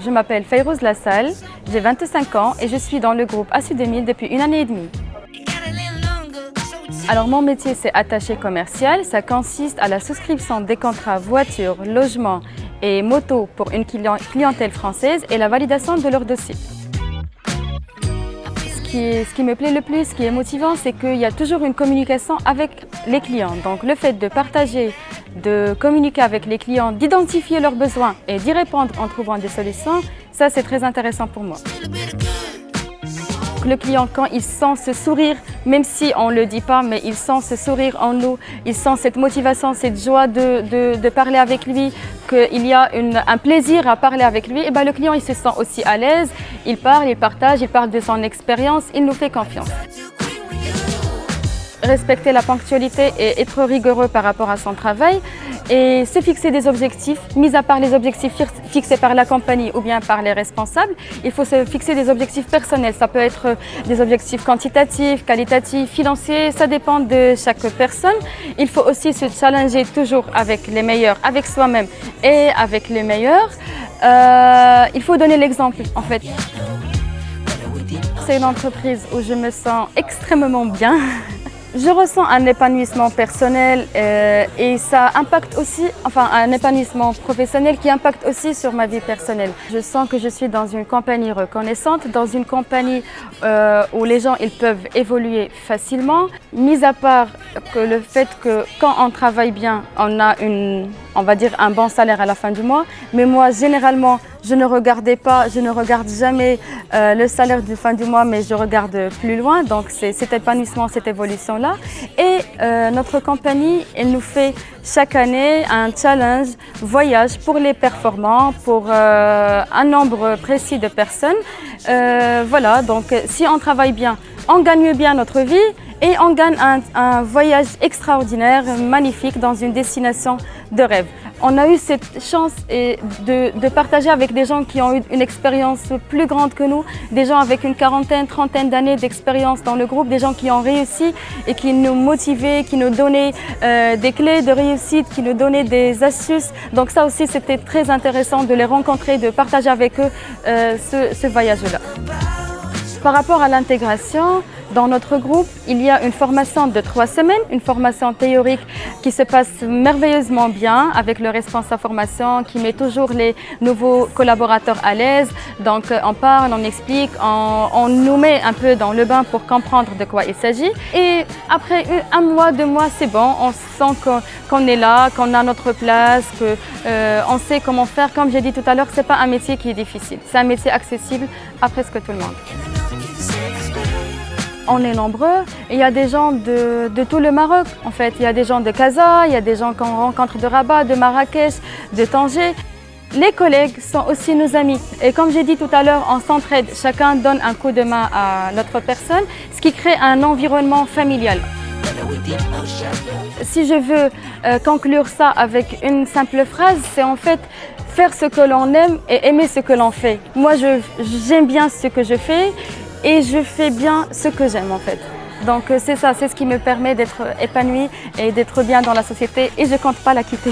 Je m'appelle Fayrouz Lassalle, j'ai 25 ans et je suis dans le groupe ASU 2000 depuis 1 année et demie. Alors mon métier c'est attaché commercial, ça consiste à la souscription des contrats voitures, logements et motos pour une clientèle française et la validation de leurs dossiers. Ce qui me plaît le plus, ce qui est motivant, c'est qu'il y a toujours une communication avec les clients. Donc le fait de partager, de communiquer avec les clients, d'identifier leurs besoins et d'y répondre en trouvant des solutions, ça c'est très intéressant pour moi. Le client, quand il sent ce sourire, même si on ne le dit pas, mais il sent ce sourire en nous, il sent cette motivation, cette joie de parler avec lui, qu'il y a un plaisir à parler avec lui, et bien le client il se sent aussi à l'aise, il parle, il partage, il parle de son expérience, il nous fait confiance. Respecter la ponctualité et être rigoureux par rapport à son travail et se fixer des objectifs, mis à part les objectifs fixés par la compagnie ou bien par les responsables, il faut se fixer des objectifs personnels. Ça peut être des objectifs quantitatifs, qualitatifs, financiers, ça dépend de chaque personne. Il faut aussi se challenger toujours avec les meilleurs, avec soi-même et avec les meilleurs. Il faut donner l'exemple en fait. C'est une entreprise où je me sens extrêmement bien. Je ressens un épanouissement personnel et ça impacte aussi, un épanouissement professionnel qui impacte aussi sur ma vie personnelle. Je sens que je suis dans une compagnie reconnaissante, dans une compagnie où les gens ils peuvent évoluer facilement. Mis à part que le fait que quand on travaille bien, on a un bon salaire à la fin du mois. Mais moi, généralement, je ne regarde jamais le salaire de fin du mois, mais je regarde plus loin. Donc, c'est cet épanouissement, cette évolution-là. Et notre compagnie, elle nous fait chaque année un challenge voyage pour les performants, pour un nombre précis de personnes. Voilà, donc si on travaille bien, on gagne bien notre vie et on gagne un voyage extraordinaire, magnifique, dans une destination de rêve. On a eu cette chance de partager avec des gens qui ont eu une expérience plus grande que nous, des gens avec une quarantaine, trentaine d'années d'expérience dans le groupe, des gens qui ont réussi et qui nous motivaient, qui nous donnaient des clés de réussite, qui nous donnaient des astuces. Donc ça aussi, c'était très intéressant de les rencontrer, de partager avec eux ce voyage-là. Par rapport à l'intégration, dans notre groupe, il y a une formation de 3 semaines, une formation théorique qui se passe merveilleusement bien avec le responsable formation qui met toujours les nouveaux collaborateurs à l'aise. Donc on parle, on explique, on nous met un peu dans le bain pour comprendre de quoi il s'agit. Et après 1 mois, 2 mois, c'est bon, on sent qu'on est là, qu'on a notre place, qu'on sait comment faire. Comme j'ai dit tout à l'heure, ce n'est pas un métier qui est difficile, c'est un métier accessible à presque tout le monde. On est nombreux et il y a des gens de tout le Maroc. En fait, il y a des gens de Casa, il y a des gens qu'on rencontre de Rabat, de Marrakech, de Tanger. Les collègues sont aussi nos amis. Et comme j'ai dit tout à l'heure, on s'entraide. Chacun donne un coup de main à l'autre personne, ce qui crée un environnement familial. Si je veux conclure ça avec une simple phrase, c'est en fait faire ce que l'on aime et aimer ce que l'on fait. Moi, j'aime bien ce que je fais. Et je fais bien ce que j'aime en fait. Donc c'est ça, c'est ce qui me permet d'être épanouie et d'être bien dans la société et je ne compte pas la quitter.